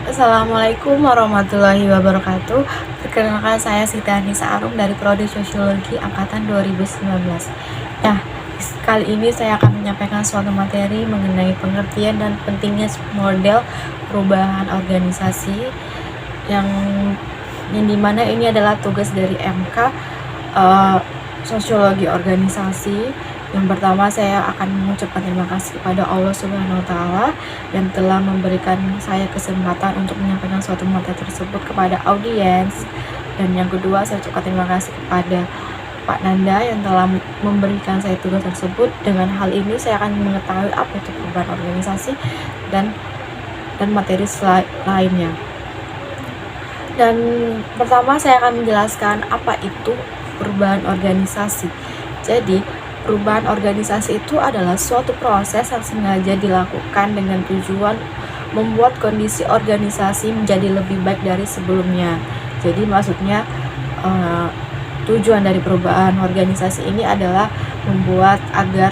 Assalamualaikum warahmatullahi wabarakatuh. Perkenalkan, saya Siti Anissa Arum dari Prodi Sosiologi Angkatan 2019. Nah, kali ini saya akan menyampaikan suatu materi mengenai pengertian dan pentingnya model perubahan organisasi yang dimana ini adalah tugas dari MK Sosiologi Organisasi. Yang pertama, saya akan mengucapkan terima kasih kepada Allah Subhanahu wa Ta'ala yang telah memberikan saya kesempatan untuk menyampaikan suatu materi tersebut kepada audiens. Dan yang kedua, saya ucapkan terima kasih kepada Pak Nanda yang telah memberikan saya tugas tersebut. Dengan hal ini, saya akan mengetahui apa itu perubahan organisasi dan materi lainnya. Dan pertama, saya akan menjelaskan apa itu perubahan organisasi. Jadi, perubahan organisasi itu adalah suatu proses yang sengaja dilakukan dengan tujuan membuat kondisi organisasi menjadi lebih baik dari sebelumnya. Jadi maksudnya tujuan dari perubahan organisasi ini adalah membuat agar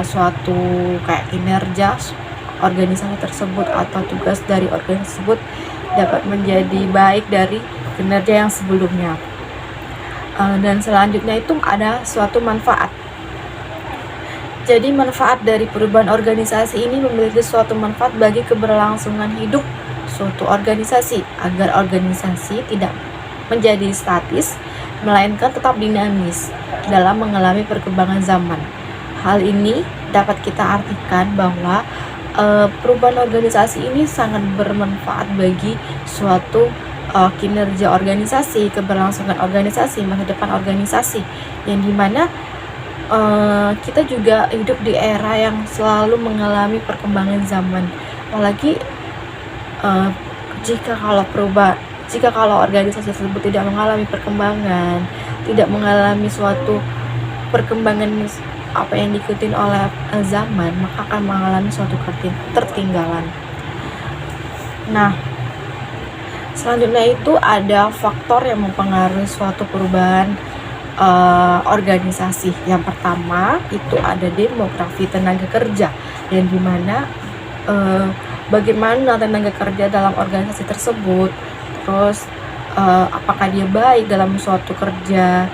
suatu kayak kinerja organisasi tersebut atau tugas dari organisasi tersebut dapat menjadi baik dari kinerja yang sebelumnya. Dan selanjutnya itu ada suatu manfaat. Jadi manfaat dari perubahan organisasi ini memiliki suatu manfaat bagi keberlangsungan hidup suatu organisasi, agar organisasi tidak menjadi statis, melainkan tetap dinamis dalam mengalami perkembangan zaman. Hal ini dapat kita artikan bahwa perubahan organisasi ini sangat bermanfaat bagi suatu kinerja organisasi, keberlangsungan organisasi, masa depan organisasi, yang dimana kita juga hidup di era yang selalu mengalami perkembangan zaman. Apalagi jika kalau organisasi tersebut tidak mengalami perkembangan, tidak mengalami suatu perkembangan apa yang diikuti oleh zaman, maka akan mengalami suatu ketertinggalan. Nah, selanjutnya itu ada faktor yang mempengaruhi suatu perubahan organisasi. Yang pertama itu ada demografi tenaga kerja, yang dimana bagaimana tenaga kerja dalam organisasi tersebut, terus apakah dia baik dalam suatu kerja,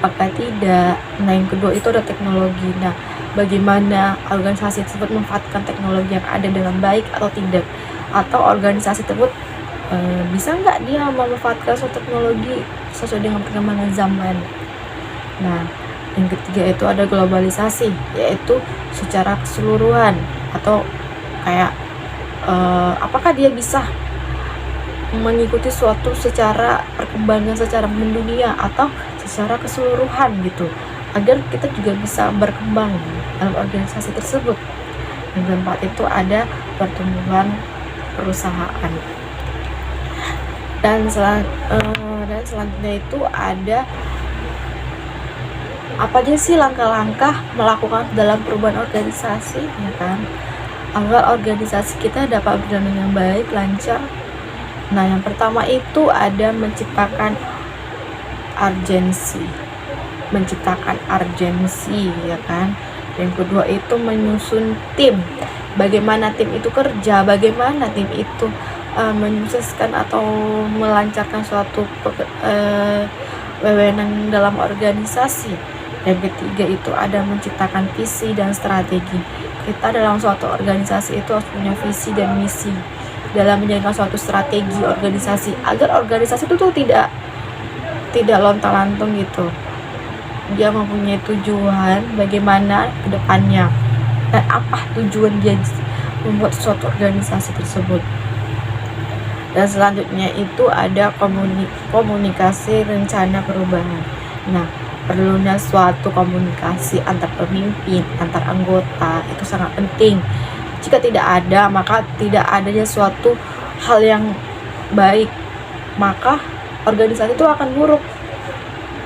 apakah tidak. Nah, yang kedua itu ada teknologi. Nah, bagaimana organisasi tersebut memanfaatkan teknologi yang ada dengan baik atau tidak, atau organisasi tersebut bisa nggak dia memanfaatkan suatu teknologi sesuai dengan perkembangan zaman. Nah, yang ketiga itu ada globalisasi, yaitu secara keseluruhan atau kayak apakah dia bisa mengikuti suatu secara perkembangan secara mendunia atau secara keseluruhan gitu, agar kita juga bisa berkembang dalam organisasi tersebut. Yang keempat itu ada pertumbuhan perusahaan. Dan selanjutnya itu ada apa aja sih langkah-langkah melakukan dalam perubahan organisasi, ya kan, agar organisasi kita dapat berjalan dengan baik, lancar. Nah, yang pertama itu ada menciptakan urgensi, ya kan. Yang kedua itu menyusun tim, bagaimana tim itu kerja, bagaimana tim itu menyukseskan atau melancarkan suatu wewenang dalam organisasi. Yang ketiga itu ada menciptakan visi dan strategi. Kita dalam suatu organisasi itu harus punya visi dan misi dalam menjalankan suatu strategi organisasi, agar organisasi itu tuh tidak lontang-lantung gitu. Dia mempunyai tujuan bagaimana ke depannya dan apa tujuan dia membuat suatu organisasi tersebut. Dan selanjutnya itu ada komunikasi rencana perubahan. Nah, perlunya suatu komunikasi antar pemimpin, antar anggota itu sangat penting. Jika tidak ada, maka tidak adanya suatu hal yang baik, maka organisasi itu akan buruk.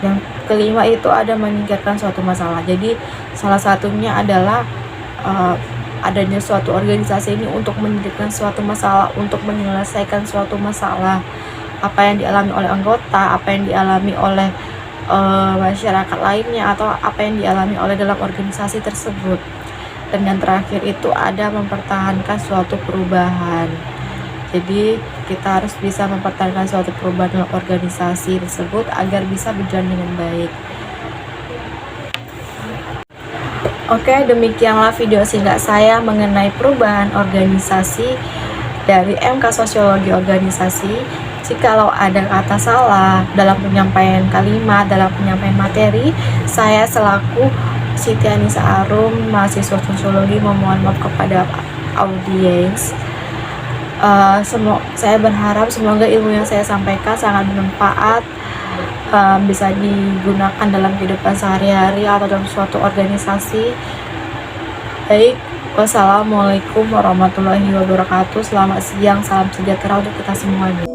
Yang kelima itu ada menyingkirkan suatu masalah. Jadi salah satunya adalah adanya suatu organisasi ini untuk menyingkirkan suatu masalah, untuk menyelesaikan suatu masalah, apa yang dialami oleh anggota, apa yang dialami oleh masyarakat lainnya, atau apa yang dialami oleh dalam organisasi tersebut. Dan yang terakhir itu ada mempertahankan suatu perubahan. Jadi kita harus bisa mempertahankan suatu perubahan dalam organisasi tersebut agar bisa berjalan dengan baik. Oke, demikianlah video singkat saya mengenai perubahan organisasi dari MK Sosiologi Organisasi. Jikalau ada kata salah dalam penyampaian kalimat, dalam penyampaian materi, saya selaku Siti Anissa Arum, mahasiswa sosiologi, memohon maaf kepada audiens. Saya berharap semoga ilmu yang saya sampaikan sangat bermanfaat, bisa digunakan dalam kehidupan sehari-hari atau dalam suatu organisasi. Baik, wassalamualaikum warahmatullahi wabarakatuh. Selamat siang, salam sejahtera untuk kita semuanya.